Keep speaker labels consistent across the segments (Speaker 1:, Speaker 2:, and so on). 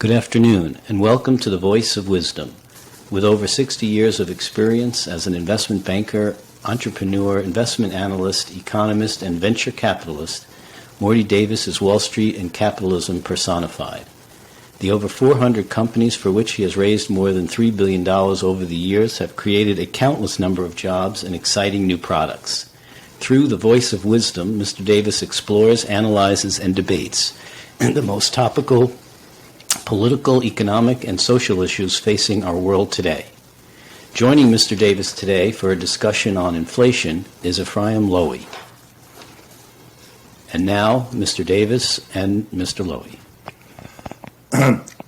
Speaker 1: Good afternoon, and welcome to the Voice of Wisdom. With over 60 years of experience as an investment banker, entrepreneur, investment analyst, economist, and venture capitalist, Morty Davis is Wall Street and capitalism personified. The over 400 companies for which he has raised more than $3 billion over the years have created a countless number of jobs and exciting new products. Through the Voice of Wisdom, Mr. Davis explores, analyzes, and debates the most topical political, economic, and social issues facing our world today. Joining Mr. Davis today for a discussion on inflation is Ephraim Lowy. And now, Mr. Davis and Mr. Lowy.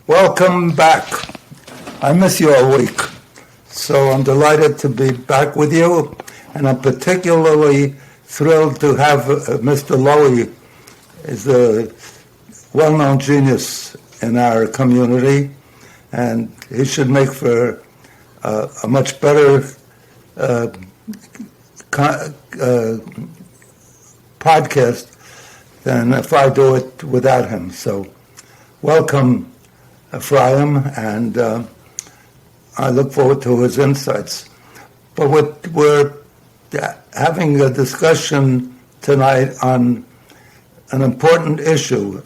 Speaker 2: Welcome back. I miss you all week, so I'm delighted to be back with you, and I'm particularly thrilled to have Mr. Lowy. Is a well-known genius in our community, and he should make for a much better podcast than if I do it without him. So welcome, Ephraim, and I look forward to his insights. But we're having a discussion tonight on an important issue,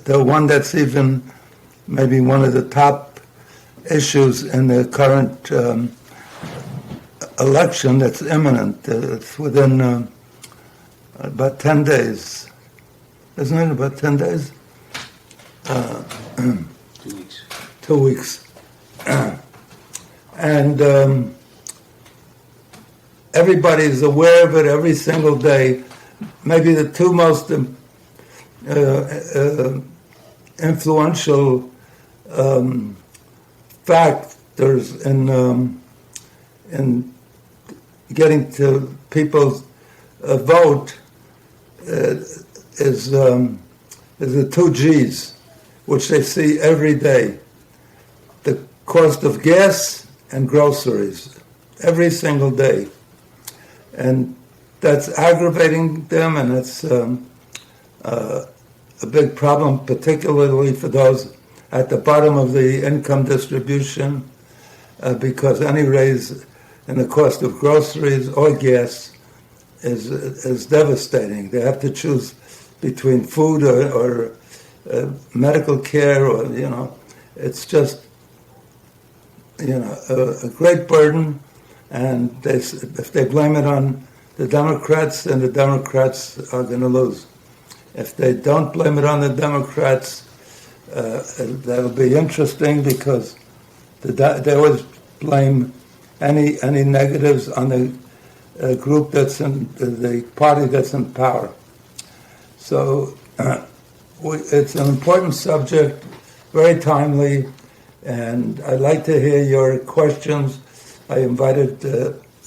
Speaker 2: the one that's even maybe one of the top issues in the current election that's imminent. It's within about 10 days. Isn't it about 10 days?
Speaker 1: 2 weeks.
Speaker 2: 2 weeks. And everybody's aware of it every single day. Maybe the two most influential factors in getting to people's vote is the two G's, which they see every day: the cost of gas and groceries, every single day, and that's aggravating them, and it's a big problem, particularly for those at the bottom of the income distribution, because any raise in the cost of groceries or gas is devastating. They have to choose between food or medical care, or it's just a great burden. And if they blame it on the Democrats, then the Democrats are going to lose. If they don't blame it on the Democrats, that'll be interesting, because they always blame any negatives on the group that's in the party that's in power. So it's an important subject, very timely, and I'd like to hear your questions. I invited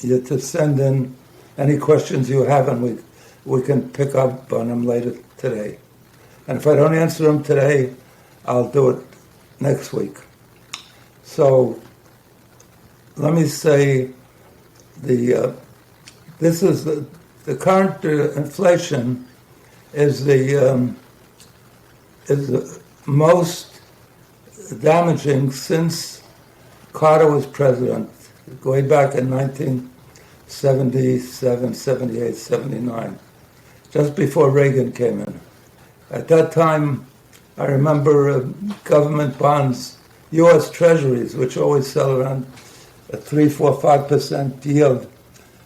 Speaker 2: you to send in any questions you have, and we can pick up on them later today. And if I don't answer them today, I'll do it next week. So let me say this is the current inflation is the most damaging since Carter was president, going back in 1977, 78, 79, just before Reagan came in. At that time, I remember government bonds, U.S. treasuries, which always sell around a 3, 4, 5% yield,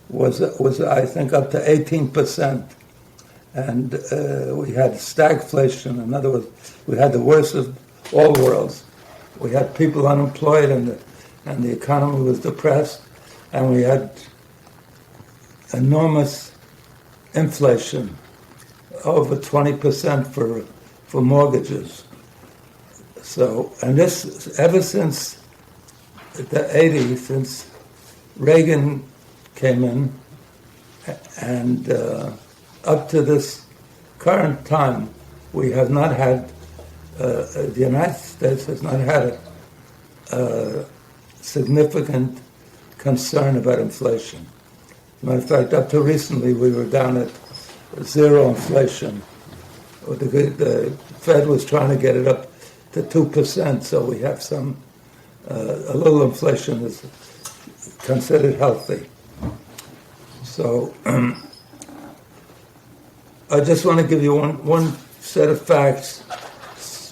Speaker 2: was I think up to 18%. And we had stagflation. In other words, we had the worst of all worlds. We had people unemployed, and the economy was depressed, and we had enormous inflation, over 20% for mortgages. So, and this, ever since the 80s, since Reagan came in, and up to this current time, we have not had, the United States has not had a significant concern about inflation. As a matter of fact, up to recently, we were down at zero inflation. The Fed was trying to get it up to 2%. So we have some a little inflation is considered healthy. So I just want to give you one set of facts,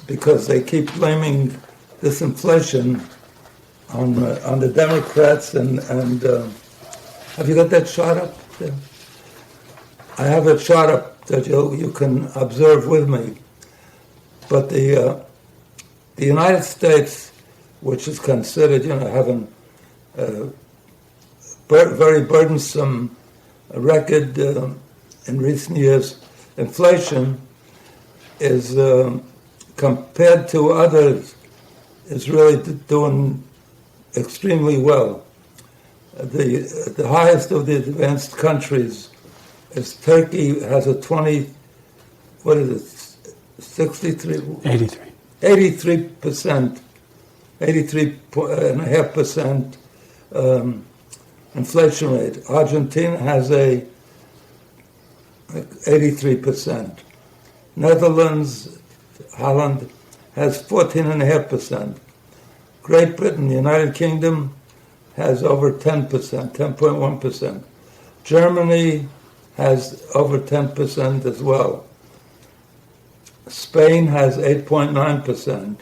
Speaker 2: because they keep blaming this inflation on the Democrats and have you got that chart up there? I have a chart up that you can observe with me. But the United States, which is considered, having a very burdensome record in recent years, inflation is compared to others is really doing extremely well. The highest of the advanced countries is Turkey, has a 83%, 83.5% inflation rate. Argentina has a 83%. Netherlands, Holland has 14.5%. Great Britain, United Kingdom, has over 10%, 10.1%. Germany has over 10% as well. Spain has 8.9%.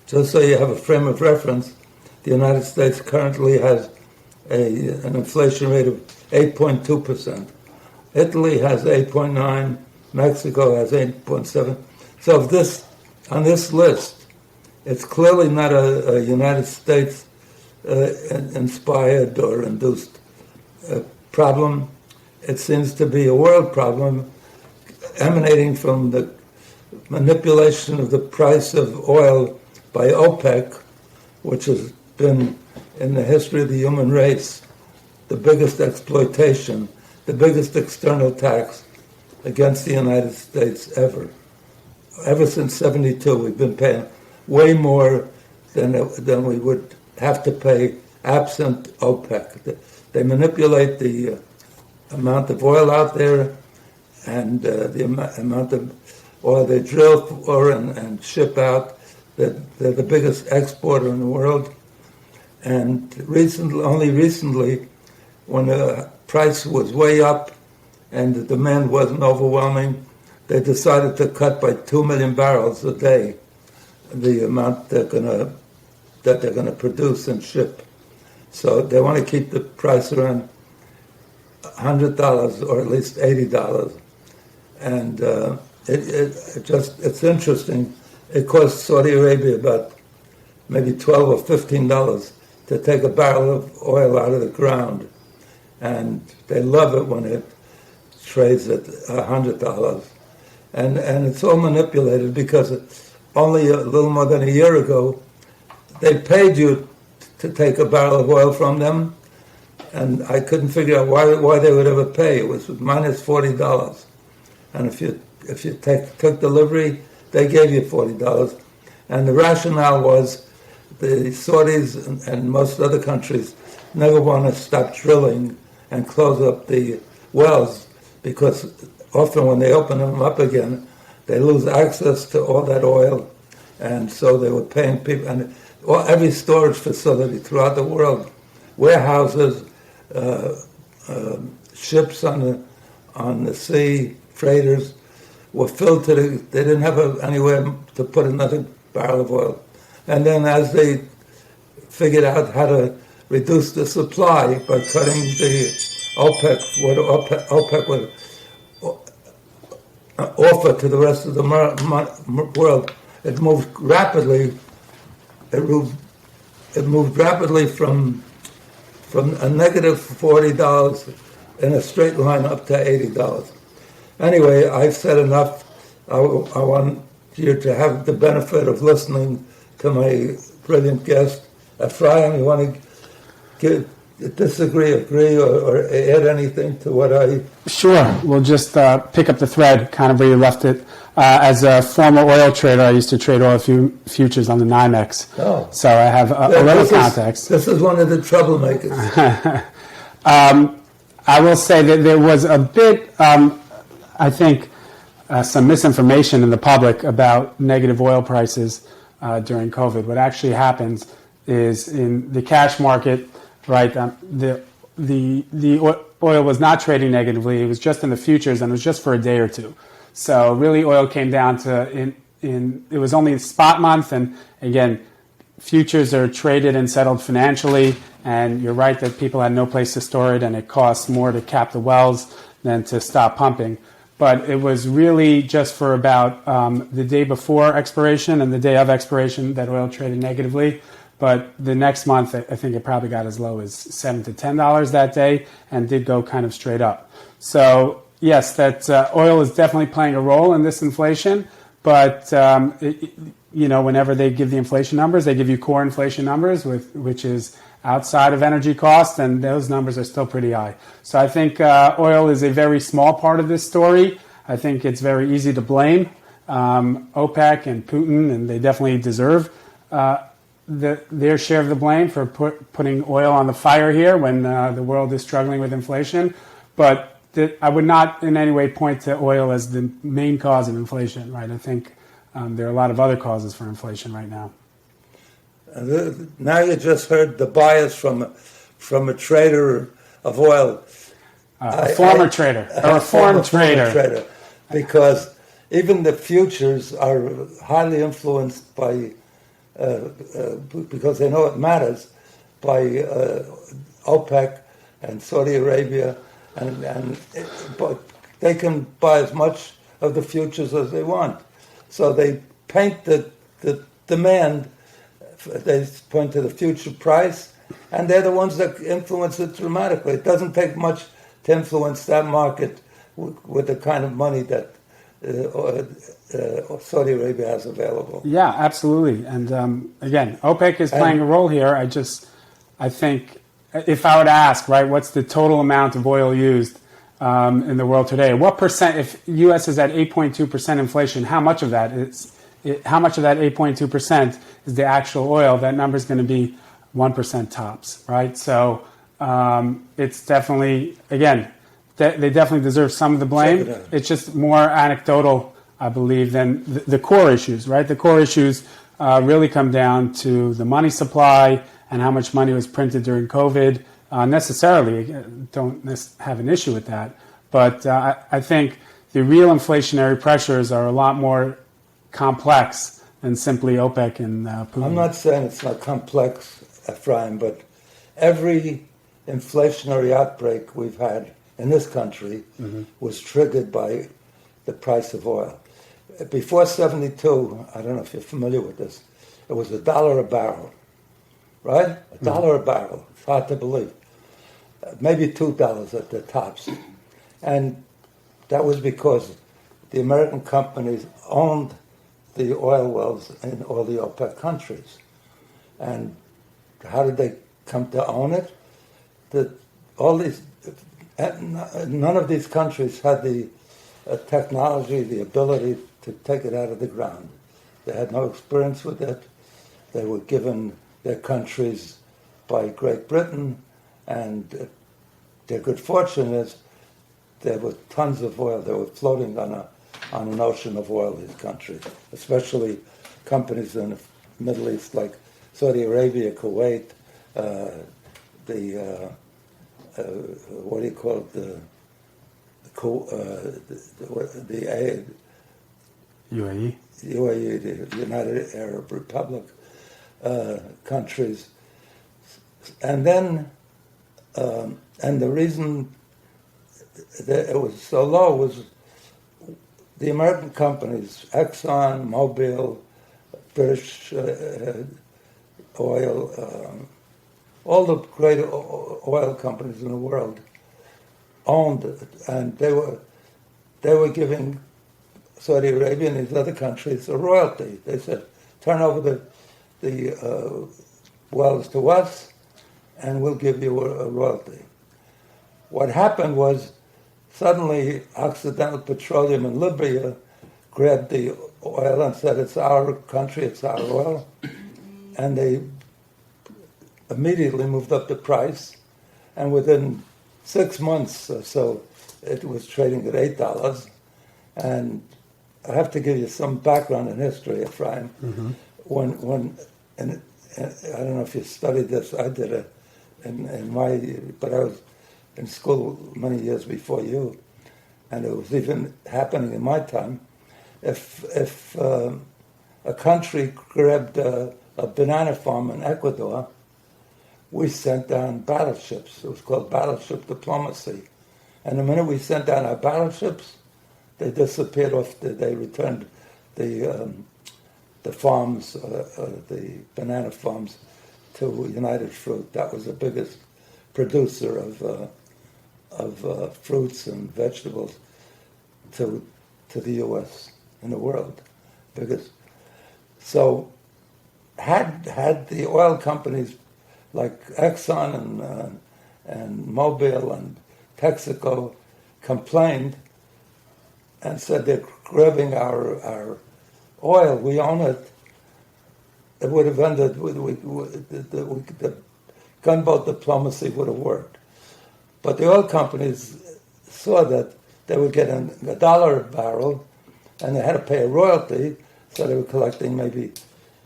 Speaker 2: Just so you have a frame of reference, the United States currently has an inflation rate of 8.2%. Italy has 8.9%. Mexico has 8.7%. So on this list, it's clearly not a United States inspired or induced problem. It seems to be a world problem emanating from the manipulation of the price of oil by OPEC, which has been, in the history of the human race, the biggest exploitation, the biggest external tax against the United States ever. Ever since '72, we've been paying way more than we would have to pay absent OPEC. They manipulate the amount of oil out there and the amount of oil they drill for and ship out. They're the biggest exporter in the world. And only recently, when the price was way up and the demand wasn't overwhelming, they decided to cut by 2 million barrels a day the amount that they're going to produce and ship. So they want to keep the price around $100 or at least $80. And it's interesting. It costs Saudi Arabia about maybe $12 or $15 to take a barrel of oil out of the ground. And they love it when it trades at $100. And it's all manipulated, because only a little more than a year ago, they paid you to take a barrel of oil from them, and I couldn't figure out why they would ever pay. It was minus $40. And if you took delivery, they gave you $40. And the rationale was the Saudis and most other countries never want to stop drilling and close up the wells, because often when they open them up again, they lose access to all that oil. And so they were paying people, and every storage facility throughout the world, warehouses, ships on the sea, freighters, were filled to they didn't have anywhere to put another barrel of oil. And then as they figured out how to reduce the supply by cutting the OPEC would offer to the rest of the world, it moved rapidly. It moved rapidly from a negative $40 in a straight line up to $80. Anyway, I've said enough. I want you to have the benefit of listening to my brilliant guest. Ephraim, you want to disagree, agree, or add anything to what I...
Speaker 3: Sure. We'll just pick up the thread kind of where you left it. As a former oil trader, I used to trade oil futures on the NYMEX.
Speaker 2: Oh.
Speaker 3: So I have a little context.
Speaker 2: This is one of the troublemakers.
Speaker 3: I will say that there was a bit, I think, some misinformation in the public about negative oil prices during COVID. What actually happens is in the cash market, right? The oil was not trading negatively. It was just in the futures, and it was just for a day or two. So really, oil came down to it was only a spot month, and again, futures are traded and settled financially. And you're right that people had no place to store it, and it costs more to cap the wells than to stop pumping. But it was really just for about the day before expiration and the day of expiration that oil traded negatively. But the next month, I think it probably got as low as $7 to $10 that day, and did go kind of straight up. So yes, that oil is definitely playing a role in this inflation. But whenever they give the inflation numbers, they give you core inflation numbers, which is outside of energy costs, and those numbers are still pretty high. So I think oil is a very small part of this story. I think it's very easy to blame OPEC and Putin, and they definitely deserve their share of the blame for putting oil on the fire here when the world is struggling with inflation. But I would not in any way point to oil as the main cause of inflation, right? I think there are a lot of other causes for inflation right now.
Speaker 2: Now you just heard the bias from a trader of oil.
Speaker 3: A former trader, a reformed trader.
Speaker 2: Because even the futures are highly influenced by, because they know it matters, by OPEC and Saudi Arabia, but they can buy as much of the futures as they want. So they paint the demand, they point to the future price, and they're the ones that influence it dramatically. It doesn't take much to influence that market with the kind of money that Saudi Arabia has available.
Speaker 3: Yeah, absolutely. And again, OPEC is playing a role here. I think if I were to ask, right, what's the total amount of oil used in the world today? What percent, if U.S. is at 8.2% inflation, how much of that 8.2% is the actual oil? That number is going to be 1% tops, right? So it's definitely, again, they definitely deserve some of the blame. It's just more anecdotal, I believe, than the core issues, right? The core issues really come down to the money supply and how much money was printed during COVID. Necessarily, don't have an issue with that. But I think the real inflationary pressures are a lot more complex than simply OPEC and Putin.
Speaker 2: I'm not saying it's not complex, Ephraim, but every inflationary outbreak we've had in this country was triggered by the price of oil. Before 72, I don't know if you're familiar with this, it was $1 a barrel, right? $1 a barrel. It's hard to believe. Maybe $2 at the tops. And that was because the American companies owned the oil wells in all the OPEC countries. And how did they come to own it? None of these countries had the technology, the ability to take it out of the ground. They had no experience with it. They were given their countries by Great Britain, and their good fortune is there were tons of oil. They were floating on an ocean of oil, these countries, especially companies in the Middle East like Saudi Arabia, Kuwait, what do you call it, the
Speaker 3: UAE,
Speaker 2: the United Arab Republic countries, and then and the reason that it was so low was the American companies, Exxon, Mobil, British Oil, all the great oil companies in the world owned it, and they were giving Saudi Arabia and these other countries a royalty. They said, turn over the wells to us, and we'll give you a royalty. What happened was suddenly Occidental Petroleum in Libya grabbed the oil and said, it's our country, it's our oil, and they immediately moved up the price, and within 6 months or so, it was trading at $8. And I have to give you some background in history, Ephraim. and I don't know if you studied this. I did it but I was in school many years before you, and it was even happening in my time. If a country grabbed a banana farm in Ecuador, we sent down battleships. It was called battleship diplomacy. And the minute we sent down our battleships, they disappeared they returned the farms, the banana farms, to United Fruit. That was the biggest producer of fruits and vegetables to the U.S. in the world, biggest. So had the oil companies like Exxon and Mobil and Texaco complained and said they're grabbing our oil, we own it, it would have ended the gunboat diplomacy would have worked. But the oil companies saw that they were getting $1 a barrel and they had to pay a royalty, so they were collecting maybe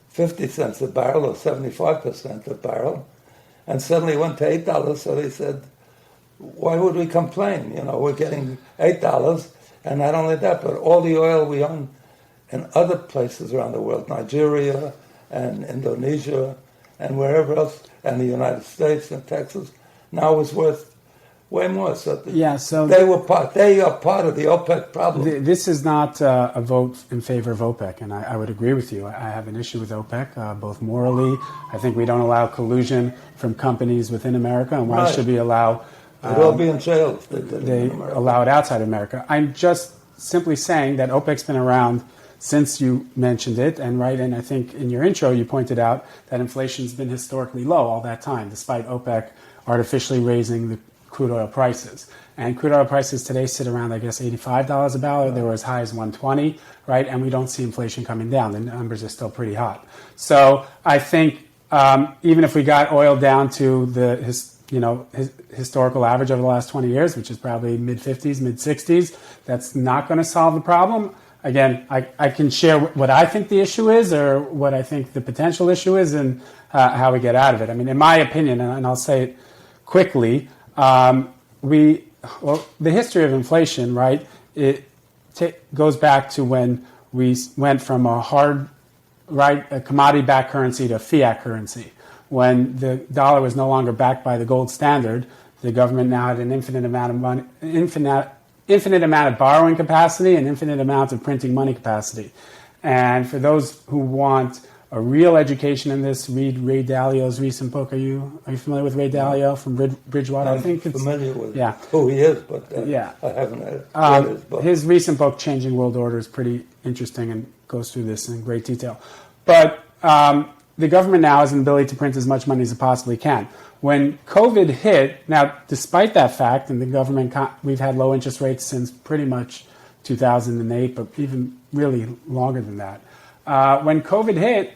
Speaker 2: 50 cents a barrel or 75% a barrel, and suddenly it went to $8, so they said, why would we complain? We're getting $8, and not only that, but all the oil we own in other places around the world, Nigeria and Indonesia and wherever else, and the United States and Texas, now is worth way more. So they are part of the OPEC problem.
Speaker 3: This is not a vote in favor of OPEC, and I would agree with you. I have an issue with OPEC, both morally. I think we don't allow collusion from companies within America, and why should we allow...
Speaker 2: They'd all be in jail if
Speaker 3: they allow it outside of America. I'm just simply saying that OPEC's been around since you mentioned it, and I think in your intro you pointed out that inflation's been historically low all that time, despite OPEC artificially raising the crude oil prices. And crude oil prices today sit around, I guess, $85 a barrel. They were as high as $120, right? And we don't see inflation coming down. The numbers are still pretty hot. So I think even if we got oil down to the historical average over the last 20 years, which is probably mid-50s, mid-60s, that's not going to solve the problem. Again, I can share what I think the issue is or what I think the potential issue is and how we get out of it. I mean, in my opinion, and I'll say it quickly, the history of inflation, right, it goes back to when we went from a commodity-backed currency to fiat currency. When the dollar was no longer backed by the gold standard, the government now had an infinite amount of money, infinite amount of borrowing capacity and infinite amount of printing money capacity. And for those who want a real education in this, read Ray Dalio's recent book. Are you familiar with Ray Dalio from Bridgewater?
Speaker 2: I'm familiar with
Speaker 3: yeah.
Speaker 2: who he is, but I haven't read his book.
Speaker 3: His recent book, Changing World Order, is pretty interesting and goes through this in great detail. But the government now has an ability to print as much money as it possibly can. When COVID hit, now despite that fact, and the government, we've had low interest rates since pretty much 2008, but even really longer than that. When COVID hit,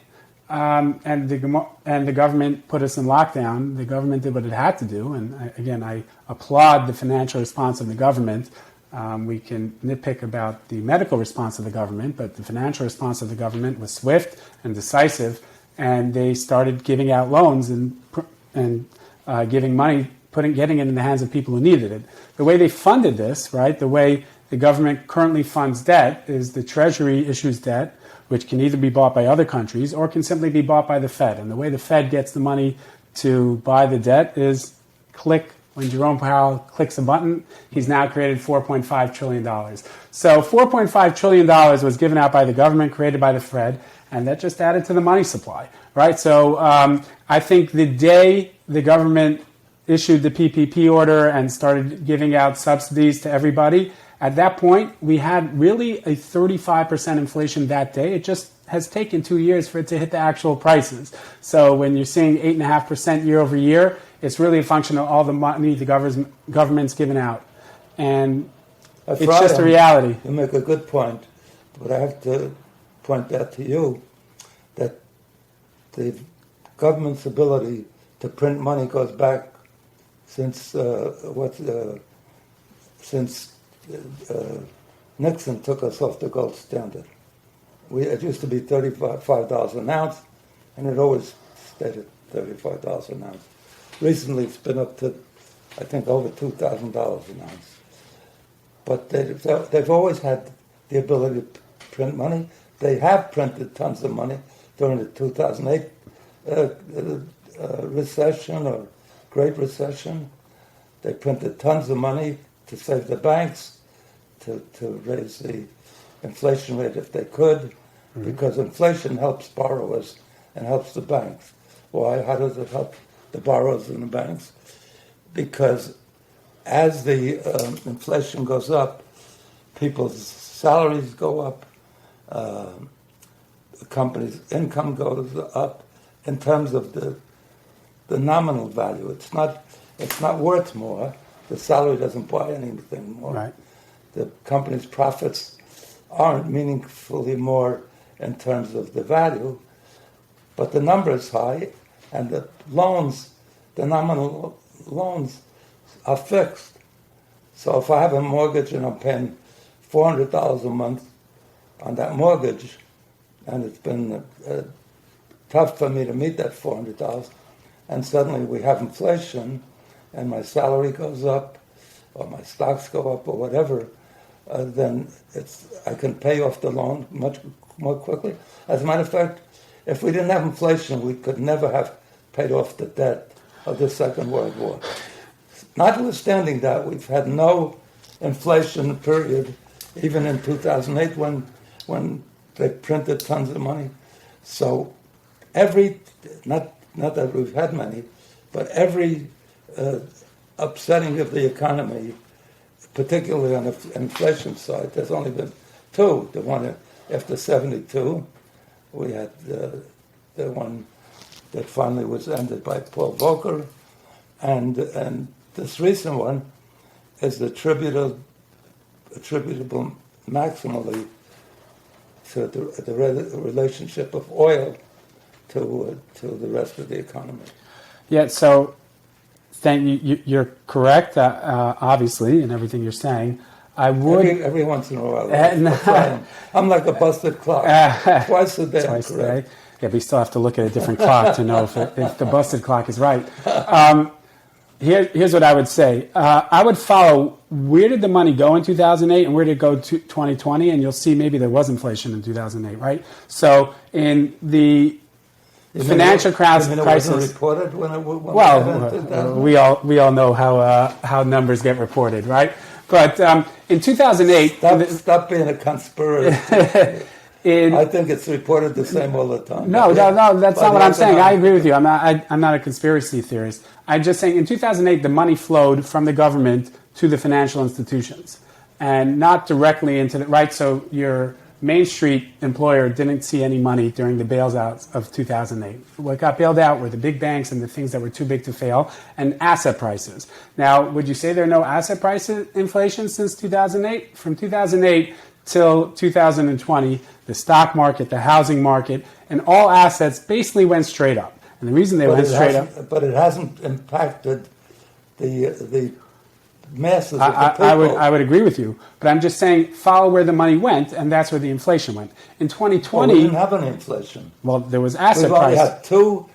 Speaker 3: and the government put us in lockdown, the government did what it had to do. And I applaud the financial response of the government. We can nitpick about the medical response of the government, but the financial response of the government was swift and decisive. And they started giving out loans and giving money, getting it in the hands of people who needed it. The way they funded this, right, the way the government currently funds debt is the Treasury issues debt, which can either be bought by other countries or can simply be bought by the Fed. And the way the Fed gets the money to buy the debt is when Jerome Powell clicks a button, he's now created $4.5 trillion. So $4.5 trillion was given out by the government, created by the Fed, and that just added to the money supply, right? So I think the day the government issued the PPP order and started giving out subsidies to everybody, at that point, we had really a 35% inflation that day. It just has taken 2 years for it to hit the actual prices. So when you're seeing 8.5% year over year, it's really a function of all the money the government's given out. And it's just a reality.
Speaker 2: You make a good point, but I have to point out to you that the government's ability to print money goes back since Nixon took us off the gold standard. It used to be $35 an ounce, and it always stayed at $35 an ounce. Recently, it's been up to, I think, over $2,000 an ounce. But they've always had the ability to print money. They have printed tons of money during the 2008 recession or Great Recession. They printed tons of money to save the banks, to raise the inflation rate if they could, because inflation helps borrowers and helps the banks. Why? How does it help the borrowers and the banks? Because as the inflation goes up, people's salaries go up, the company's income goes up in terms of the nominal value. It's not worth more. The salary doesn't buy anything more.
Speaker 3: Right.
Speaker 2: The company's profits aren't meaningfully more in terms of the value, but the number is high, and the loans, the nominal loans, are fixed. So if I have a mortgage and I'm paying $400 a month on that mortgage, and it's been tough for me to meet that $400, and suddenly we have inflation, and my salary goes up, or my stocks go up, or whatever, then I can pay off the loan much more quickly. As a matter of fact, if we didn't have inflation, we could never have paid off the debt of the Second World War. Notwithstanding that, we've had no inflation period, even in 2008 when they printed tons of money. So not that we've had many, but every upsetting of the economy, particularly on the inflation side, there's only been two. The one after 72, we had the one that finally was ended by Paul Volcker, and this recent one is attributable maximally to the relationship of oil to the rest of the economy.
Speaker 3: Yeah, so thank you. You're correct, obviously, in everything you're saying. I would
Speaker 2: every once in a while. I'm like a busted clock. Twice a day.
Speaker 3: Twice a day. Yeah, but you still have to look at a different clock to know if the busted clock is right. Here's what I would say. I would follow where did the money go in 2008 and where did it go to 2020, and you'll see maybe there was inflation in 2008, right? So in the financial crisis.
Speaker 2: It wasn't reported when
Speaker 3: we all know how numbers get reported, right? But in 2008,
Speaker 2: stop being a conspirator. I think it's reported the same all the time.
Speaker 3: No, that's not what I'm saying. I agree with you. I'm not a conspiracy theorist. I'm just saying in 2008, the money flowed from the government to the financial institutions and not directly into the, right? So your Main Street employer didn't see any money during the bailouts of 2008. What got bailed out were the big banks and the things that were too big to fail and asset prices. Now, would you say there are no asset price inflation since 2008? From 2008 till 2020, the stock market, the housing market, and all assets basically went straight up. And the reason they went straight up...
Speaker 2: But it hasn't impacted the masses of the people.
Speaker 3: I would agree with you. But I'm just saying, follow where the money went, and that's where the inflation went. In 2020...
Speaker 2: we didn't have any inflation.
Speaker 3: Well, there was asset price.
Speaker 2: We've only had two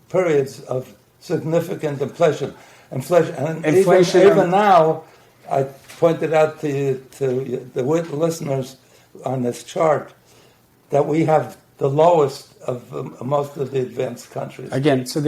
Speaker 2: periods of significant inflation. And even now, I pointed out to the listeners on this chart that we have the lowest of most of the advanced countries.
Speaker 3: Again, so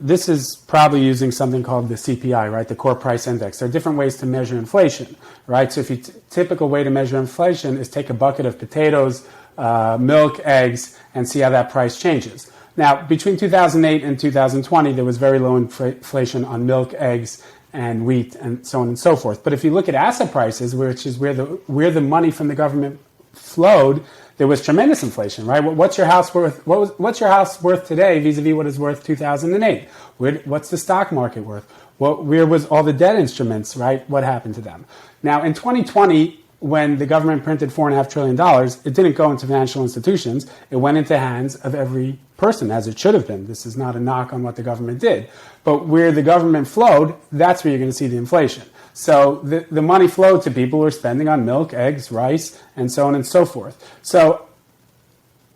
Speaker 3: this is probably using something called the CPI, right? The core price index. There are different ways to measure inflation, right? So typical way to measure inflation is take a bucket of potatoes, milk, eggs, and see how that price changes. Now, between 2008 and 2020, there was very low inflation on milk, eggs, and wheat, and so on and so forth. But if you look at asset prices, which is where the money from the government flowed, there was tremendous inflation, right? What's your house worth? What's your house worth today vis-a-vis what it's worth 2008? What's the stock market worth? Where was all the debt instruments, right? What happened to them? Now, in 2020, when the government printed $4.5 trillion, it didn't go into financial institutions. It went into hands of every person, as it should have been. This is not a knock on what the government did. But where the government flowed, that's where you're going to see the inflation. So the money flowed to people who are spending on milk, eggs, rice, and so on and so forth. So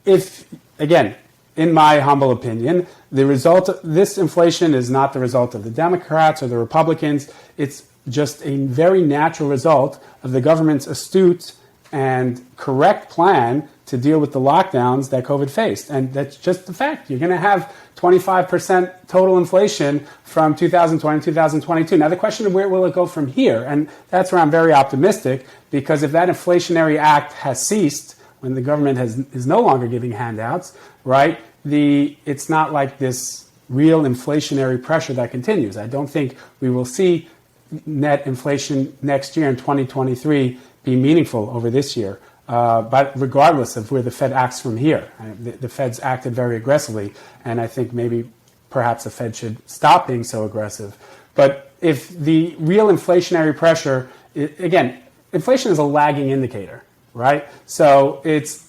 Speaker 3: if, again, in my humble opinion, the result of this inflation is not the result of the Democrats or the Republicans. It's just a very natural result of the government's astute and correct plan to deal with the lockdowns that COVID faced. And that's just the fact. You're going to have 25% total inflation from 2020 to 2022. Now, the question of where will it go from here? And that's where I'm very optimistic, because if that inflationary act has ceased, when the government is no longer giving handouts, right, it's not like this real inflationary pressure that continues. I don't think we will see net inflation next year in 2023 be meaningful over this year. But regardless of where the Fed acts from here, the Fed's acted very aggressively, and I think maybe perhaps the Fed should stop being so aggressive. But if the real inflationary pressure, again, inflation is a lagging indicator, right? So it's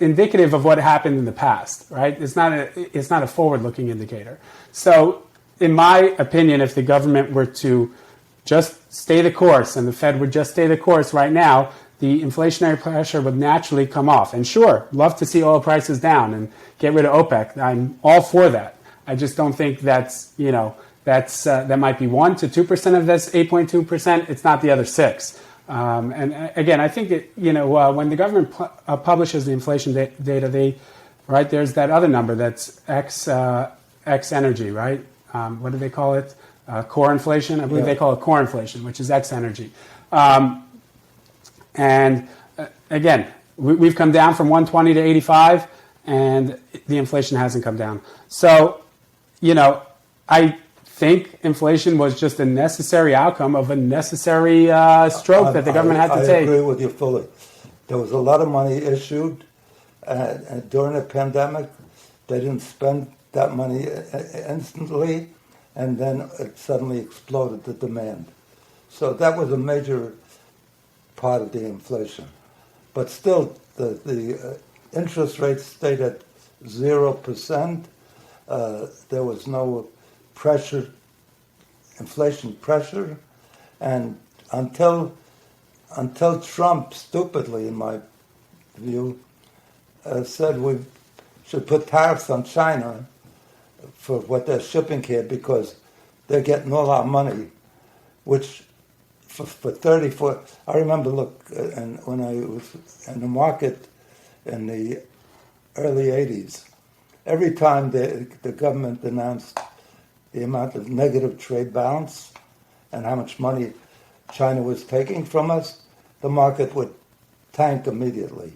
Speaker 3: indicative of what happened in the past, right? It's not a forward-looking indicator. So in my opinion, if the government were to just stay the course and the Fed would just stay the course right now, the inflationary pressure would naturally come off. And sure, love to see oil prices down and get rid of OPEC. I'm all for that. I just don't think that might be 1 to 2% of this 8.2%. It's not the other 6. And again, I think when the government publishes the inflation data, there's that other number that's X energy, right? What do they call it? Core inflation. I believe they call it core inflation, which is X energy. And again, we've come down from 120 to 85, and the inflation hasn't come down. So, I think inflation was just a necessary outcome of a necessary stroke that the government had to take.
Speaker 2: I agree with you fully. There was a lot of money issued during the pandemic. They didn't spend that money instantly, and then it suddenly exploded, the demand. So that was a major part of the inflation. But still, the interest rates stayed at 0%. There was no pressure, inflation pressure, and until Trump, stupidly in my view, said we should put tariffs on China for what they're shipping here because they're getting all our money, which for 34. I remember, when I was in the market in the early 80s, every time the government announced the amount of negative trade balance and how much money China was taking from us, the market would tank immediately.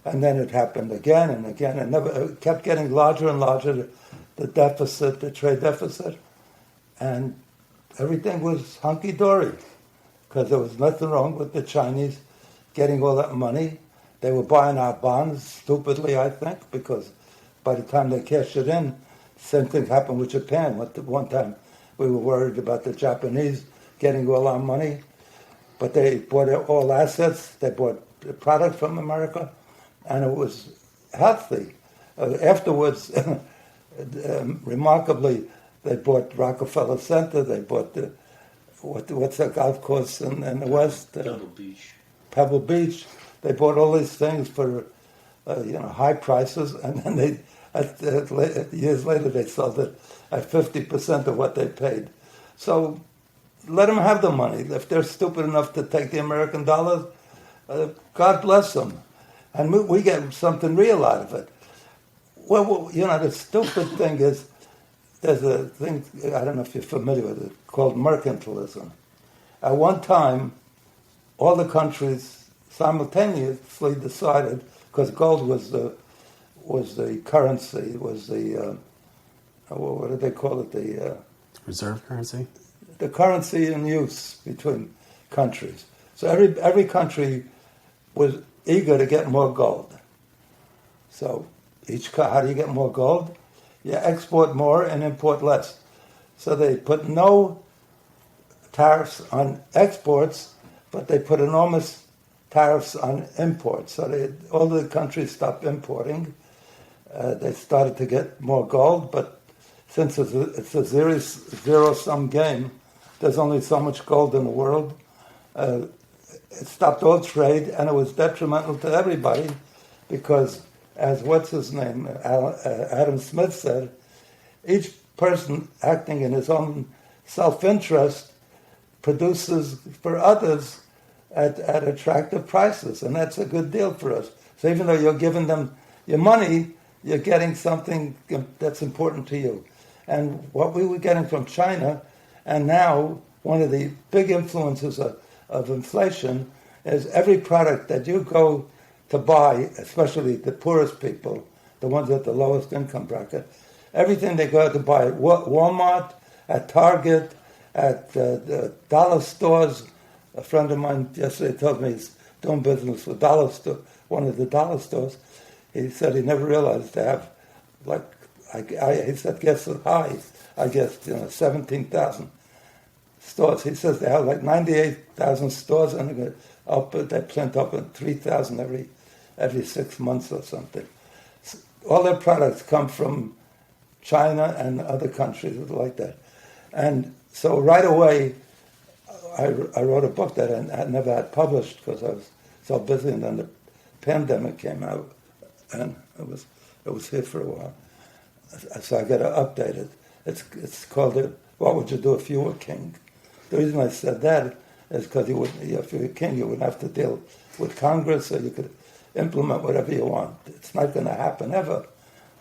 Speaker 2: And then it happened again and again. It kept getting larger and larger, the deficit, the trade deficit. And everything was hunky-dory because there was nothing wrong with the Chinese getting all that money. They were buying our bonds stupidly, I think, because by the time they cashed it in, same thing happened with Japan. One time we were worried about the Japanese getting all our money, but they bought all assets. They bought the product from America, and it was healthy. Afterwards, remarkably, they bought Rockefeller Center. They bought what's that golf course in the West? Pebble Beach. They bought all these things for high prices, and then years later they sold it at 50% of what they paid. So let them have the money. If they're stupid enough to take the American dollar, God bless them. And we get something real out of it. Well, the stupid thing is, there's a thing, I don't know if you're familiar with it, called mercantilism. At one time, all the countries simultaneously decided, because gold was the currency, was the, what did they call it? The
Speaker 3: reserve currency?
Speaker 2: The currency in use between countries. So every country was eager to get more gold. So how do you get more gold? You export more and import less. So they put no tariffs on exports, but they put enormous tariffs on imports. So all the countries stopped importing. They started to get more gold, but since it's a zero-sum game, there's only so much gold in the world. It stopped all trade, and it was detrimental to everybody because, as what's his name, Adam Smith said, each person acting in his own self-interest produces for others at attractive prices, and that's a good deal for us. So even though you're giving them your money, you're getting something that's important to you. And what we were getting from China, and now one of the big influences of inflation is every product that you go to buy, especially the poorest people, the ones at the lowest income bracket, everything they go to buy at Walmart, at Target, at dollar stores. A friend of mine yesterday told me he's doing business with one of the dollar stores. He said he never realized they have, he said, guess the high, I guess, 17,000 stores. He says they have like 98,000 stores, and they plant up in 3,000 every 6 months or something. So all their products come from China and other countries like that. And so right away, I wrote a book that I never had published because I was so busy, and then the pandemic came out, and it was here for a while. So I got to update it. It's called "What Would You Do If You Were King?" The reason I said that is because if you were king, you would have to deal with Congress, so you could implement whatever you want. It's not going to happen ever,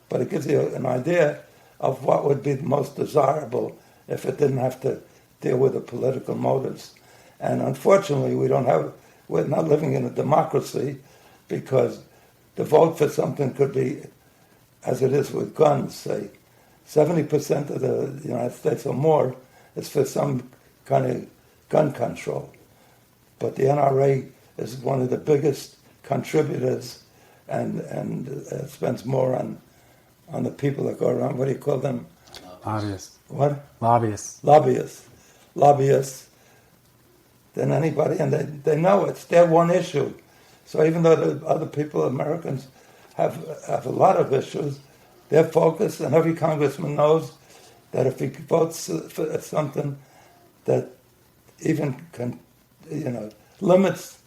Speaker 2: but it gives you an idea of what would be the most desirable if it didn't have to deal with the political motives. And unfortunately, we're not living in a democracy, because the vote for something could be, as it is with guns, say, 70% of the United States or more is for some kind of gun control. But the NRA is one of the biggest contributors and spends more on the people that go around. What do you call them?
Speaker 3: Lobbyists.
Speaker 2: What?
Speaker 3: Lobbyists.
Speaker 2: Lobbyists than anybody, and they know it's their one issue. So even though the other people, Americans, have a lot of issues, they're focused, and every congressman knows that if he votes for something that even limits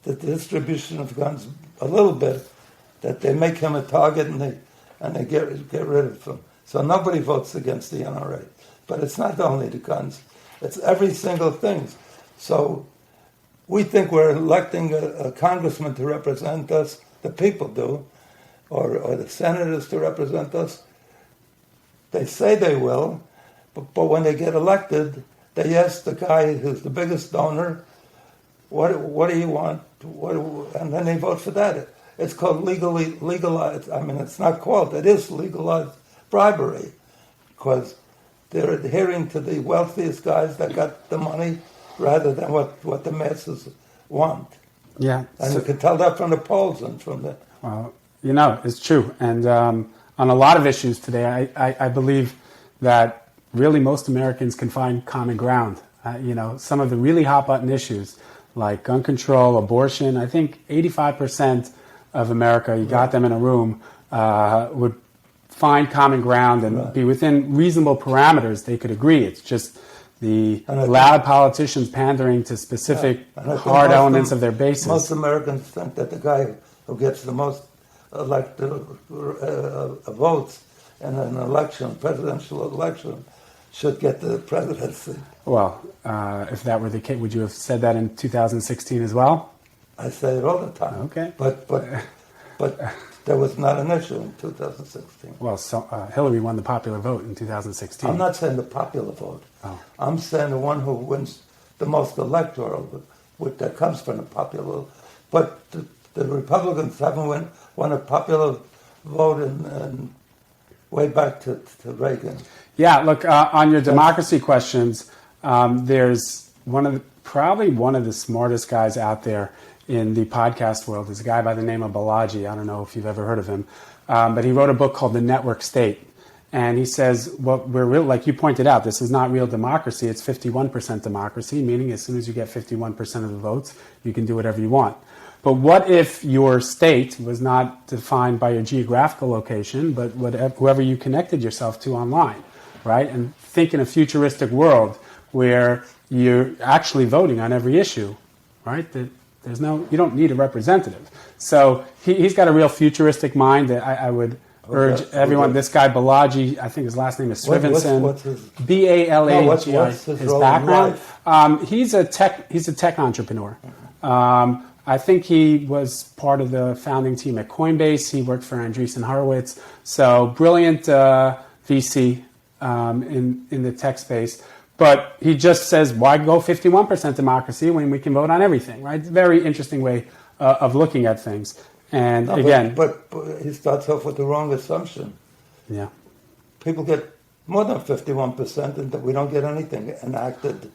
Speaker 2: the distribution of guns a little bit, that they make him a target and they get rid of him. So nobody votes against the NRA. But it's not only the guns, it's every single thing. So we think we're electing a congressman to represent us, the people do, or the senators to represent us. They say they will, but when they get elected, they ask the guy who's the biggest donor, what do you want? And then they vote for that. It's called legalized. I mean, it's not called. It is legalized bribery, because they're adhering to the wealthiest guys that got the money rather than what the masses want.
Speaker 3: Yeah.
Speaker 2: And you can tell that from the polls and from the...
Speaker 3: Well, it's true. And on a lot of issues today, I believe that really most Americans can find common ground. Some of the really hot-button issues, like gun control, abortion, I think 85% of America, you got them in a room, would find common ground and be within reasonable parameters. They could agree. It's just the loud politicians pandering to specific hard elements of their bases.
Speaker 2: Most Americans think that the guy who gets the most elected votes in an election, presidential election, should get the presidency.
Speaker 3: Well, if that were the case, would you have said that in 2016 as well?
Speaker 2: I say it all the time.
Speaker 3: Okay.
Speaker 2: But there was not an issue in 2016.
Speaker 3: Well, so, Hillary won the popular vote in 2016.
Speaker 2: I'm not saying the popular vote.
Speaker 3: Oh.
Speaker 2: I'm saying the one who wins the most electoral, that comes from the popular. But the Republicans haven't won a popular vote in way back to Reagan.
Speaker 3: Yeah, look, on your democracy questions, there's probably one of the smartest guys out there in the podcast world is a guy by the name of Balaji. I don't know if you've ever heard of him, but he wrote a book called The Network State. And he says, like you pointed out, this is not real democracy. It's 51% democracy, meaning as soon as you get 51% of the votes, you can do whatever you want. But what if your state was not defined by your geographical location, but whoever you connected yourself to online, right? And think in a futuristic world where you're actually voting on every issue, right? You don't need a representative. So he's got a real futuristic mind that I would urge everyone. This guy Balaji, I think his last name is Srivansan.
Speaker 2: What's his
Speaker 3: Balagi.
Speaker 2: what's his role in
Speaker 3: background. He's a tech entrepreneur. I think he was part of the founding team at Coinbase. He worked for Andreessen Horowitz. So brilliant VC in the tech space. But he just says, why go 51% democracy when we can vote on everything, right? Very interesting way of looking at things. And again...
Speaker 2: But he starts off with the wrong assumption.
Speaker 3: Yeah.
Speaker 2: People get more than 51% and we don't get anything enacted.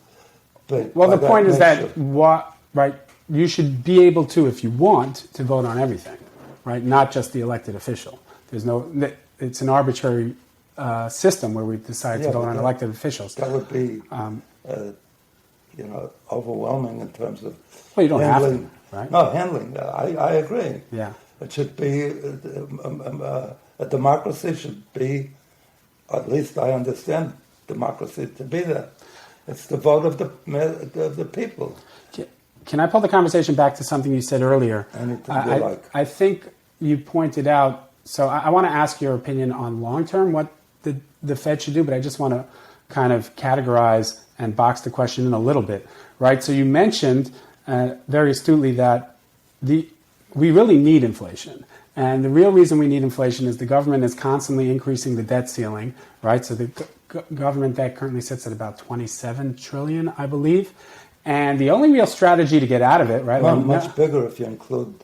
Speaker 3: Well, the point is that, right, you should be able to, if you want, to vote on everything, right? Not just the elected official. It's an arbitrary system where we decide to vote on elected officials.
Speaker 2: That would be, overwhelming in terms of.
Speaker 3: Well, you don't
Speaker 2: handling.
Speaker 3: have to, right?
Speaker 2: No, handling. I agree.
Speaker 3: Yeah.
Speaker 2: It should be a democracy should be, at least I understand democracy to be that. It's the vote of the people.
Speaker 3: Can I pull the conversation back to something you said earlier?
Speaker 2: Anything you like.
Speaker 3: I think you pointed out. So I want to ask your opinion on long term what the Fed should do, but I just want to kind of categorize and box the question in a little bit, right? So you mentioned very astutely that we really need inflation. And the real reason we need inflation is the government is constantly increasing the debt ceiling, right? So the government debt currently sits at about 27 trillion, I believe. And the only real strategy to get out of it, right?
Speaker 2: Well, much bigger if you include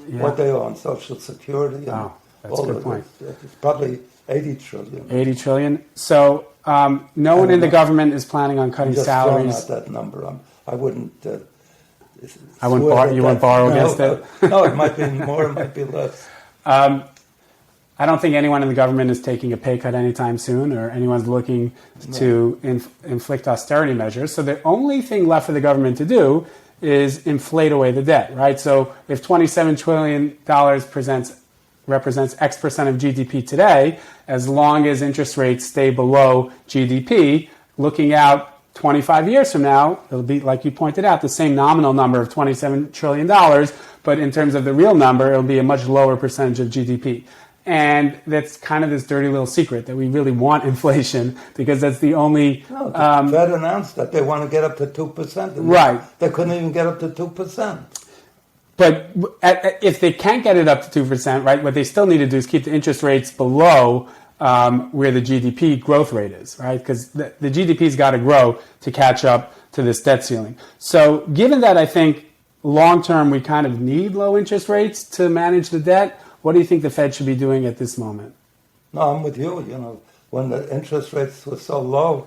Speaker 2: what they owe on Social Security.
Speaker 3: Oh, that's a good point.
Speaker 2: It's probably 80 trillion.
Speaker 3: 80 trillion. So no one in the government is planning on cutting salaries.
Speaker 2: Just throwing out that number. I wouldn't.
Speaker 3: You wouldn't borrow against it?
Speaker 2: No, it might be more, it might be less.
Speaker 3: I don't think anyone in the government is taking a pay cut anytime soon, or anyone's looking to inflict austerity measures. So the only thing left for the government to do is inflate away the debt, right? So if $27 trillion represents X percent of GDP today, as long as interest rates stay below GDP, looking out 25 years from now, it'll be, like you pointed out, the same nominal number of $27 trillion, but in terms of the real number, it'll be a much lower percentage of GDP. And that's kind of this dirty little secret that we really want inflation because that's the only...
Speaker 2: No, the Fed announced that they want to get up to 2%.
Speaker 3: Right.
Speaker 2: They couldn't even get up to 2%.
Speaker 3: But if they can't get it up to 2%, right, what they still need to do is keep the interest rates below where the GDP growth rate is, right? Because the GDP's got to grow to catch up to this debt ceiling. So given that I think long-term we kind of need low interest rates to manage the debt, what do you think the Fed should be doing at this moment?
Speaker 2: No, I'm with you. You know, when the interest rates were so low,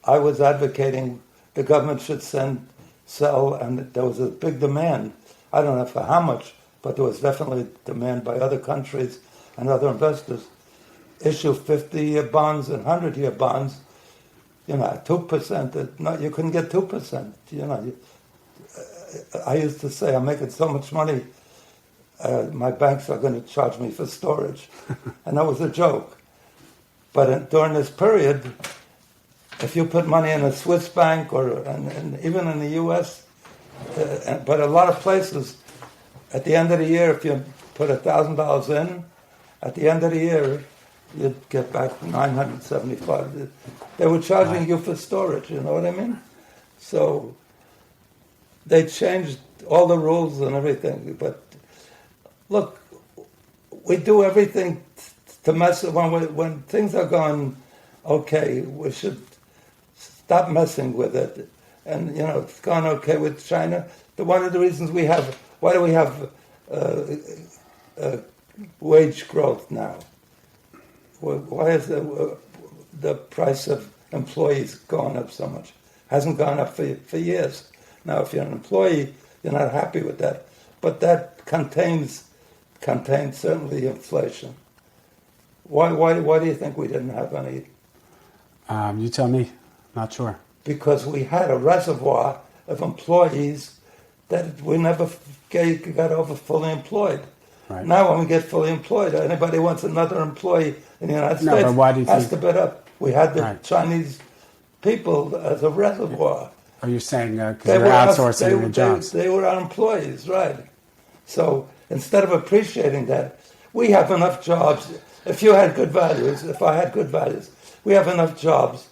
Speaker 2: I was advocating the government should sell, and there was a big demand. I don't know for how much, but there was definitely demand by other countries and other investors. Issue 50-year bonds and 100-year bonds, at 2%. No, you couldn't get 2%. I used to say, I'm making so much money, my banks are going to charge me for storage. And that was a joke. But during this period, if you put money in a Swiss bank and even in the U.S., but a lot of places, at the end of the year, if you put $1,000 in, at the end of the year, you'd get back $975. They were charging you for storage, you know what I mean? So they changed all the rules and everything. But look, we do everything to mess when things are going okay. We should stop messing with it. And it's gone okay with China. One of the reasons why do we have wage growth now? Why is the price of employees going up so much? Hasn't gone up for years. Now, if you're an employee, you're not happy with that. But that contains certainly inflation. Why do you think we didn't have any?
Speaker 3: You tell me. Not sure.
Speaker 2: Because we had a reservoir of employees that we never got over fully employed.
Speaker 3: Right.
Speaker 2: Now, when we get fully employed, anybody wants another employee in the United States
Speaker 3: but why do you
Speaker 2: has to bid up. We had the
Speaker 3: Right.
Speaker 2: Chinese people as a reservoir.
Speaker 3: Are you saying because they're outsourcing their jobs?
Speaker 2: They were our employees, right? So instead of appreciating that, we have enough jobs. If you had good values, if I had good values, we have enough jobs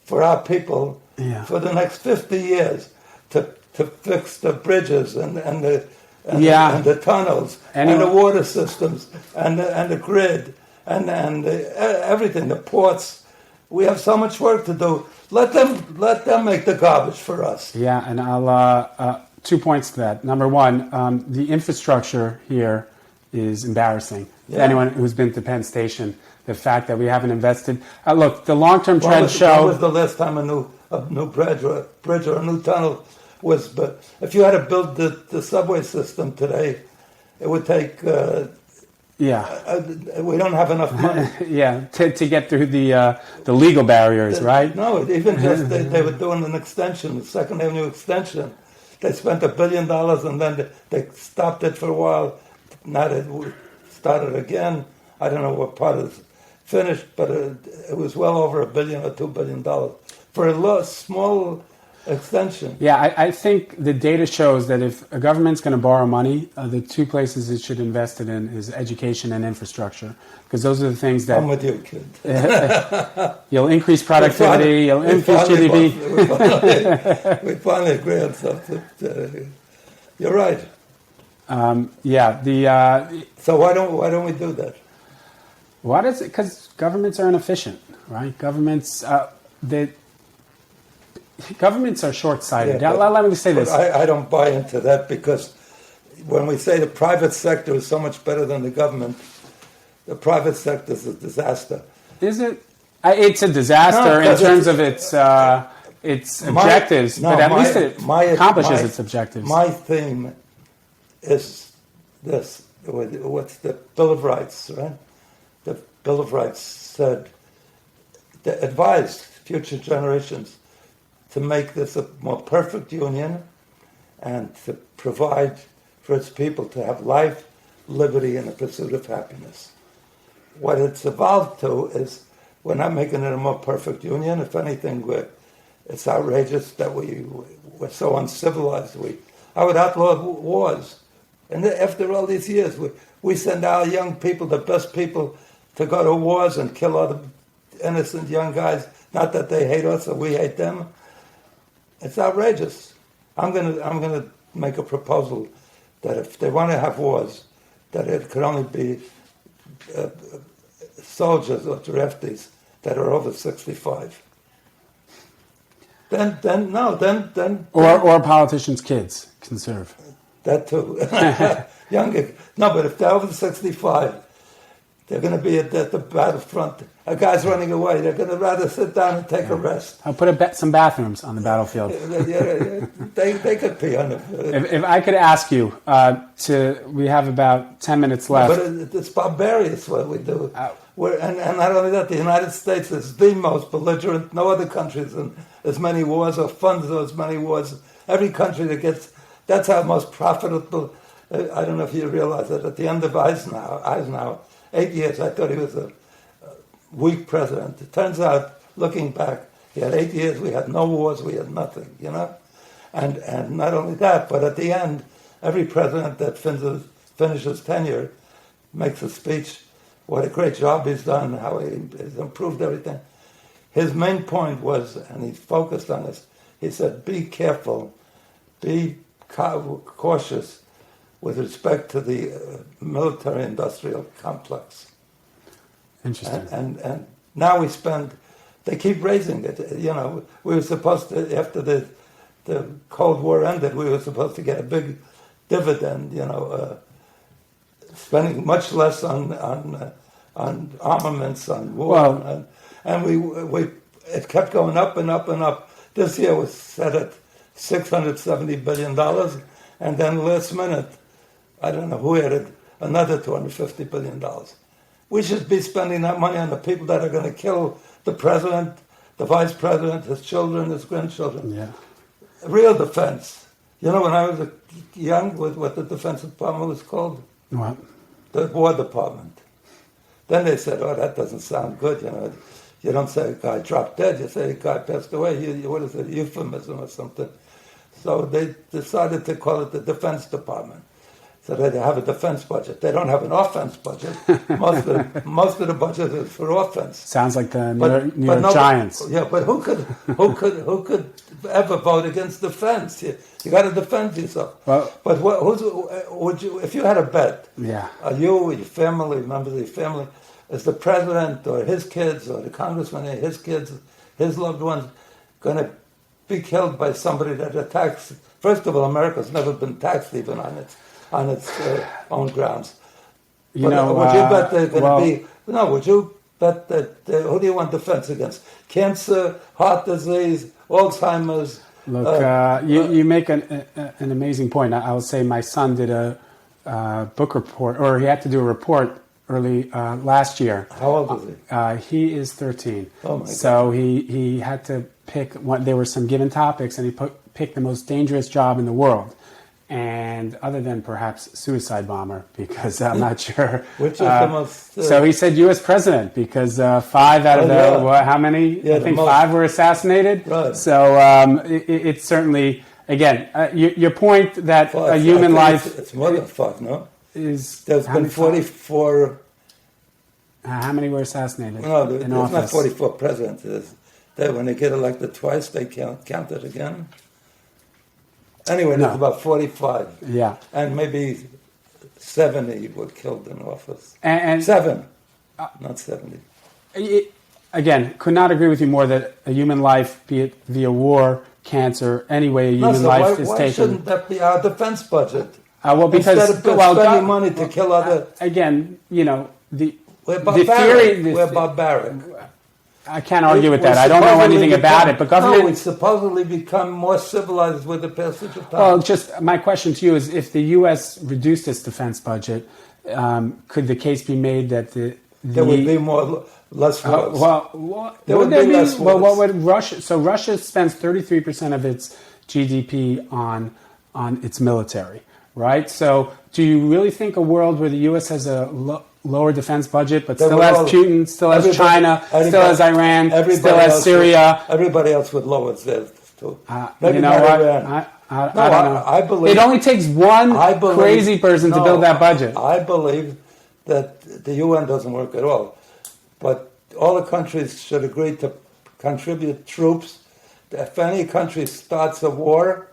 Speaker 2: for our people for the next 50 years to fix the bridges and the tunnels and the water systems and the grid and everything, the ports. We have so much work to do. Let them make the garbage for us.
Speaker 3: Yeah, and I'll 2 points to that. Number one, the infrastructure here is embarrassing.
Speaker 2: Yeah.
Speaker 3: Anyone who's been to Penn Station, the fact that we haven't invested. Look, the long-term trends show.
Speaker 2: When was the last time a new bridge or a new tunnel was? But if you had to build the subway system today, it would take. We don't have enough money.
Speaker 3: To get through the legal barriers, right?
Speaker 2: No, even just they were doing an extension, the Second Avenue extension. They spent $1 billion and then they stopped it for a while. Now they started again. I don't know what part is finished, but it was well over $1 billion or $2 billion for a small extension.
Speaker 3: Yeah, I think the data shows that if a government's going to borrow money, the two places it should invest it in is education and infrastructure, because those are the things that...
Speaker 2: I'm with you, kid.
Speaker 3: You'll increase productivity, you'll increase GDP.
Speaker 2: We finally agree on something. You're right. So why don't we do that?
Speaker 3: What is it? Because governments are inefficient, right? Governments are short-sighted. Let me say this.
Speaker 2: I don't buy into that, because when we say the private sector is so much better than the government, the private sector is a disaster.
Speaker 3: Is it? It's a disaster in terms of its objectives, but at least it accomplishes its objectives.
Speaker 2: My theme is this. What's the Bill of Rights, right? The Bill of Rights said, advised future generations to make this a more perfect union and to provide for its people to have life, liberty, and the pursuit of happiness. What it's evolved to is we're not making it a more perfect union. If anything, it's outrageous that we're so uncivilized. I would outlaw wars. And after all these years, we send our young people, the best people, to go to wars and kill all the innocent young guys. Not that they hate us or we hate them. It's outrageous. I'm gonna make a proposal that if they want to have wars, that it could only be soldiers or draftees that are over 65. Then
Speaker 3: or politicians' kids can serve.
Speaker 2: That too. Younger. No, but if they're over 65, they're going to be at the battlefront. A guy's running away. They're going to rather sit down and take a rest.
Speaker 3: I'll put some bathrooms on the battlefield.
Speaker 2: They could pee on it.
Speaker 3: If I could ask you we have about 10 minutes left.
Speaker 2: But it's barbarous what we do. And not only that, the United States is the most belligerent. No other country is in as many wars or funds as many wars. Every country that gets... That's our most profitable... I don't know if you realize that at the end of Eisenhower, 8 years, I thought he was a weak president. It turns out, looking back, he had 8 years, we had no wars, we had nothing, you know? And not only that, but at the end, every president that finishes tenure makes a speech, what a great job he's done, how he's improved everything. His main point was, and he focused on this, he said, be careful, be cautious with respect to the military-industrial complex.
Speaker 3: Interesting.
Speaker 2: And now they keep raising it. You know, we were supposed to, after the Cold War ended, we were supposed to get a big dividend, you know, spending much less on armaments, on war. And it kept going up and up and up. This year was set at $670 billion, and then last minute, I don't know who added another $250 billion. We should be spending that money on the people that are going to kill the president, the vice president, his children, his grandchildren.
Speaker 3: Yeah.
Speaker 2: Real defense. You know, when I was young, what the Defense Department was called?
Speaker 3: What?
Speaker 2: The War Department. Then they said, oh, that doesn't sound good, you know. You don't say a guy dropped dead. You say a guy passed away. What is it, euphemism or something? So they decided to call it the Defense Department. So they have a defense budget. They don't have an offense budget. Most of the budget is for offense.
Speaker 3: Sounds like the New York Giants.
Speaker 2: Yeah, but who could ever vote against defense? You got to defend yourself.
Speaker 3: Well,
Speaker 2: but would you, if you had a bet?
Speaker 3: Yeah.
Speaker 2: Are you, your family, members of your family, is the president or his kids or the congressman and his kids, his loved ones, going to be killed by somebody that attacks? First of all, America's never been taxed even on its own grounds. Would you bet they're going to be? No. Would you bet that? Who do you want defense against? Cancer, heart disease, Alzheimer's.
Speaker 3: Look, you make an amazing point. I will say my son did a book report, or he had to do a report early last year.
Speaker 2: How old is he?
Speaker 3: He is 13.
Speaker 2: Oh my God.
Speaker 3: So he had to pick. There were some given topics, and he picked the most dangerous job in the world. And other than perhaps suicide bomber, because I'm not sure.
Speaker 2: Which is the most...
Speaker 3: so he said U.S. president, because 5 out of how many?
Speaker 2: Yeah,
Speaker 3: I think 5 were assassinated.
Speaker 2: Right.
Speaker 3: So it's certainly, again, your point that a human life...
Speaker 2: It's more than 5, no?
Speaker 3: There's
Speaker 2: been 44...
Speaker 3: How many were assassinated
Speaker 2: No,
Speaker 3: in
Speaker 2: there's
Speaker 3: office?
Speaker 2: not 44 presidents. When they get elected twice, they count it again. Anyway, there's about 45.
Speaker 3: Yeah.
Speaker 2: And maybe 70 were killed in office.
Speaker 3: And
Speaker 2: 7, not 70.
Speaker 3: Again, could not agree with you more that a human life, be it via war, cancer, any way a human life is
Speaker 2: why
Speaker 3: taken.
Speaker 2: Shouldn't that be our defense budget?
Speaker 3: Because
Speaker 2: instead of spending money to kill other...
Speaker 3: Again,
Speaker 2: We're barbaric. We're barbaric.
Speaker 3: I can't argue with that. I don't know anything about it. But government...
Speaker 2: No, we supposedly become more civilized with the passage of time.
Speaker 3: Well, just my question to you is, if the U.S. reduced its defense budget, could the case be made that
Speaker 2: there would be less wars? There would be less wars.
Speaker 3: Well, what would Russia... So Russia spends 33% of its GDP on its military, right? So do you really think a world where the U.S. has a lower defense budget, but still has Putin, still has China, still has Iran, still has Syria?
Speaker 2: Everybody else would lower theirs too.
Speaker 3: You know what? I don't know.
Speaker 2: I believe...
Speaker 3: It only takes one crazy person to build that budget.
Speaker 2: I believe that the UN doesn't work at all. But all the countries should agree to contribute troops. If any country starts a war,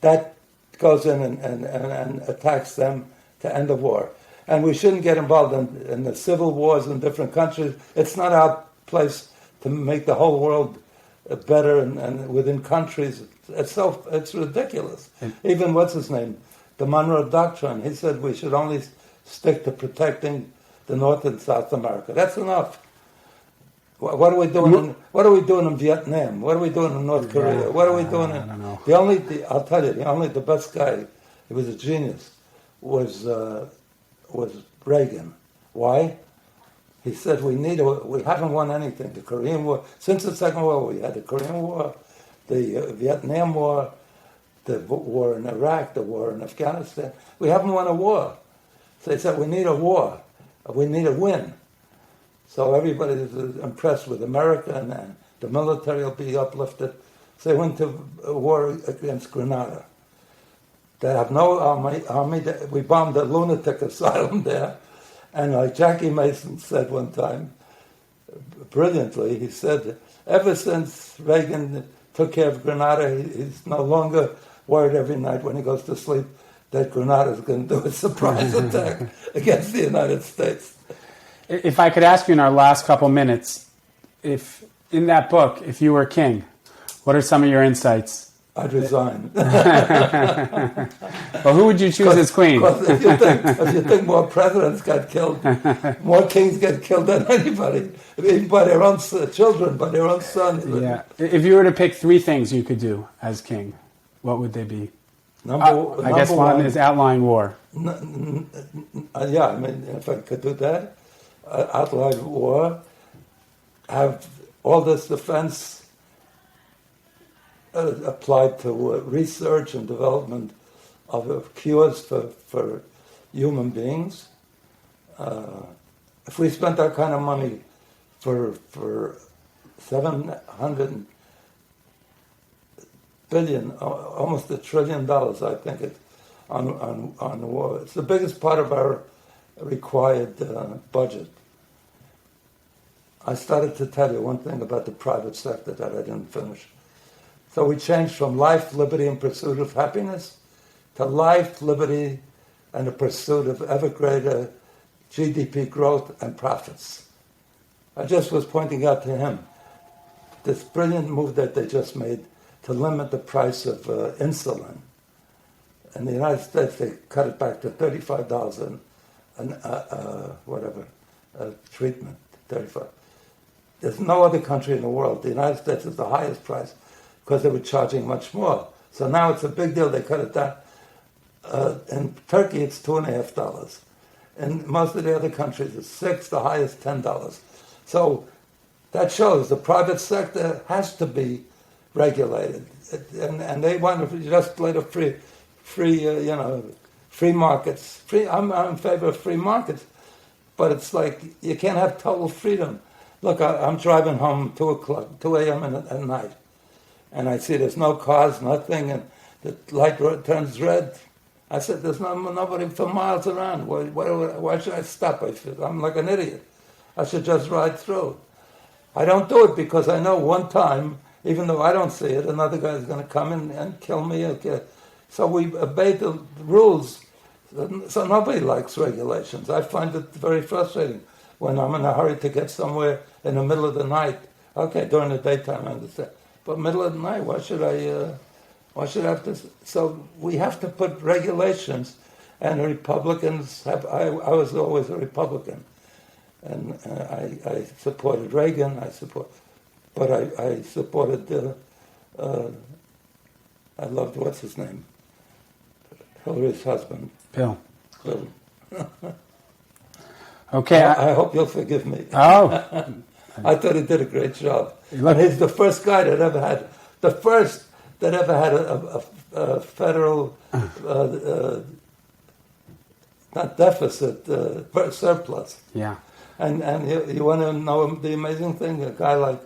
Speaker 2: that goes in and attacks them to end the war. And we shouldn't get involved in the civil wars in different countries. It's not our place to make the whole world better and within countries. It's ridiculous. Even what's his name, the Monroe Doctrine. He said we should only stick to protecting the North and South America. That's enough. What are we doing? What are we doing in Vietnam? What are we doing in North Korea? What are we doing? I don't know. I'll tell you, the best guy. He was a genius. Was Reagan. Why? He said we haven't won anything. The Korean War, since the Second World War, we had the Korean War, the Vietnam War, the war in Iraq, the war in Afghanistan. We haven't won a war. So they said we need a war. We need a win. So everybody is impressed with America and the military will be uplifted. So they went to a war against Grenada. They have no army. We bombed a lunatic asylum there. And like Jackie Mason said one time, brilliantly, he said, ever since Reagan took care of Grenada, he's no longer worried every night when he goes to sleep that Grenada is going to do a surprise attack against the United States.
Speaker 3: If I could ask you in our last couple minutes, if in that book, if you were king, what are some of your insights?
Speaker 2: I'd resign.
Speaker 3: Well, who would you choose as queen?
Speaker 2: If you think more presidents got killed, more kings get killed than anybody, even by their own children, by their own sons.
Speaker 3: Yeah. If you were to pick 3 things you could do as king, what would they be? I guess one is outlying war.
Speaker 2: Yeah, I mean, if I could do that, outline war, have all this defense applied to research and development of cures for human beings. If we spent that kind of money for 700 billion, almost $1 trillion, I think it, on the war. It's the biggest part of our required budget. I started to tell you one thing about the private sector that I didn't finish. So we changed from life, liberty, and pursuit of happiness to life, liberty, and the pursuit of ever greater GDP growth and profits. I just was pointing out to him this brilliant move that they just made to limit the price of insulin. In the United States, they cut it back to $35 a treatment, 35. There's no other country in the world. The United States is the highest price because they were charging much more. So now it's a big deal. They cut it down. In Turkey, it's $2.50. In most of the other countries, it's $6. The highest $10. So that shows the private sector has to be regulated, and they want to just let a free markets. I'm in favor of free markets, but it's like you can't have total freedom. Look, I'm driving home 2 a.m. at night, and I see there's no cars, nothing, and the light turns red. I said, there's nobody for miles around. Why should I stop? I'm like an idiot. I should just ride through. I don't do it because I know one time, even though I don't see it, another guy is going to come in and kill me. So we obey the rules. So nobody likes regulations. I find it very frustrating when I'm in a hurry to get somewhere in the middle of the night. Okay, during the daytime, I understand. But middle of the night, why should I have to? So we have to put regulations, and Republicans have. I was always a Republican, and I supported Reagan. But I supported. I loved what's his name, Hillary's husband,
Speaker 3: Bill.
Speaker 2: Bill.
Speaker 3: Okay.
Speaker 2: I hope you'll forgive me.
Speaker 3: Oh.
Speaker 2: I thought he did a great job.
Speaker 3: Look,
Speaker 2: He's the first guy that ever had a federal, not deficit, surplus.
Speaker 3: Yeah.
Speaker 2: And you want to know the amazing thing? A guy like,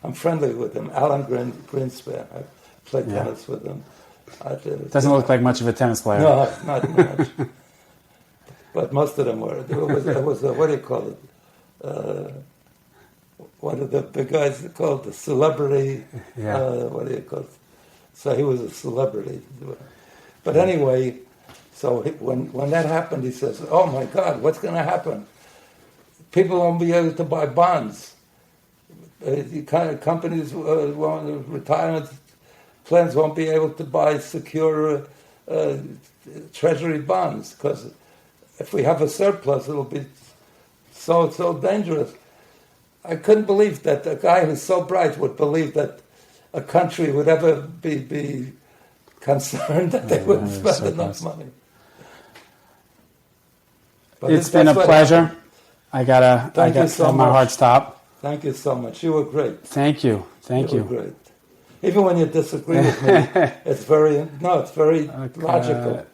Speaker 2: I'm friendly with him, Alan Greenspan. I played tennis with him.
Speaker 3: Doesn't look like much of a tennis player.
Speaker 2: No, not much. But most of them were. It was what do you call it? What are the guys called? The celebrity.
Speaker 3: Yeah.
Speaker 2: What do you call it? So he was a celebrity. But anyway, so when that happened, he says, "Oh my God, what's going to happen? People won't be able to buy bonds. The kind of companies, retirement plans won't be able to buy secure treasury bonds because if we have a surplus, it'll be so dangerous." I couldn't believe that a guy who's so bright would believe that a country would ever be concerned that they wouldn't spend enough money. But
Speaker 3: it's been a pleasure. I got
Speaker 2: so
Speaker 3: my
Speaker 2: much.
Speaker 3: heart stop.
Speaker 2: Thank you so much. You were great.
Speaker 3: Thank you. Thank you.
Speaker 2: You were great. Even when you disagree with me, it's very logical.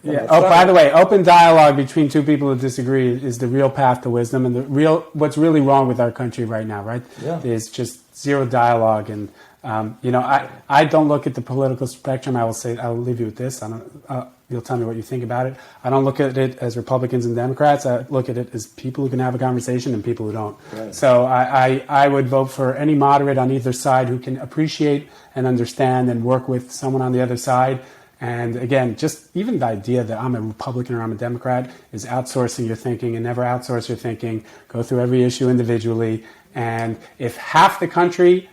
Speaker 3: Yeah. Oh, by the way, open dialogue between two people who disagree is the real path to wisdom, and what's really wrong with our country right now, right?
Speaker 2: Yeah.
Speaker 3: Is just zero dialogue, and I don't look at the political spectrum. I'll leave you with this. You'll tell me what you think about it. I don't look at it as Republicans and Democrats. I look at it as people who can have a conversation and people who don't.
Speaker 2: Right.
Speaker 3: So I would vote for any moderate on either side who can appreciate and understand and work with someone on the other side. And again, just even the idea that I'm a Republican or I'm a Democrat is outsourcing your thinking, and never outsource your thinking. Go through every issue individually. And if half the country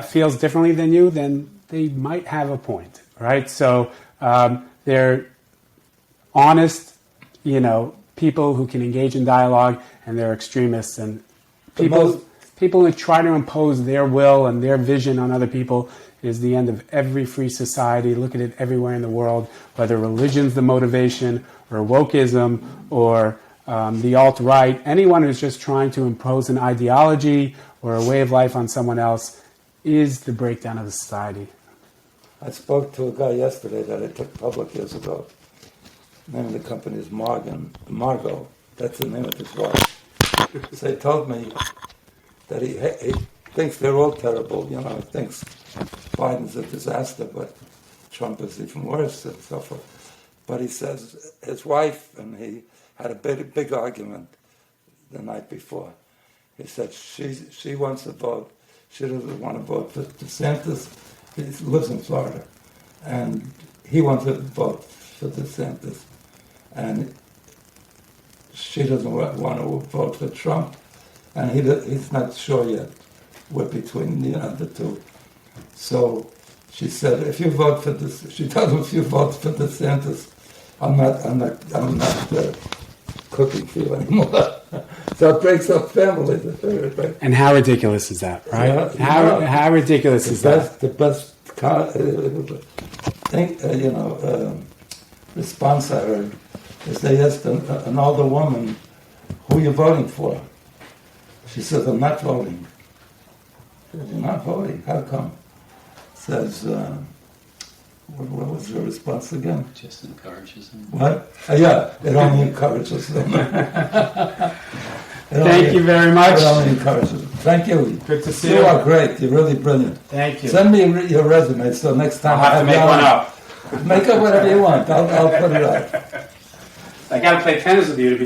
Speaker 3: feels differently than you, then they might have a point, right? So they're honest, people who can engage in dialogue, and they're extremists and people who try to impose their will and their vision on other people is the end of every free society. Look at it everywhere in the world, whether religion's the motivation or wokeism or the alt-right. Anyone who's just trying to impose an ideology or a way of life on someone else is the breakdown of the society.
Speaker 2: I spoke to a guy yesterday that I took public years ago. The name of the company is Margot. That's the name of his wife. So he told me that he thinks they're all terrible. You know, he thinks Biden's a disaster, but Trump is even worse and so forth. But he says his wife and he had a big argument the night before. He said she wants to vote. She doesn't want to vote for DeSantis. He lives in Florida. And he wants to vote for DeSantis. And she doesn't want to vote for Trump. And he's not sure yet. We're between the two. So she said, if you vote for this, she told him, if you vote for DeSantis, I'm not cooking for you anymore. So it breaks up families. Right?
Speaker 3: And how ridiculous is that, right?
Speaker 2: Yeah,
Speaker 3: how ridiculous is that?
Speaker 2: The best response I heard is they asked an older woman, who are you voting for? She says, I'm not voting. She says, you're not voting? How come? Says, what was your response again?
Speaker 1: Just encourages them.
Speaker 2: What? Yeah, it only encourages them.
Speaker 3: Thank you very much.
Speaker 2: It only encourages them. Thank you.
Speaker 3: Good to see you.
Speaker 2: You are great. You're really brilliant.
Speaker 3: Thank you.
Speaker 2: Send me your resume so next time
Speaker 3: I'll have to make one up.
Speaker 2: Make up whatever you want. I'll put it up.
Speaker 3: I got to play tennis with you to be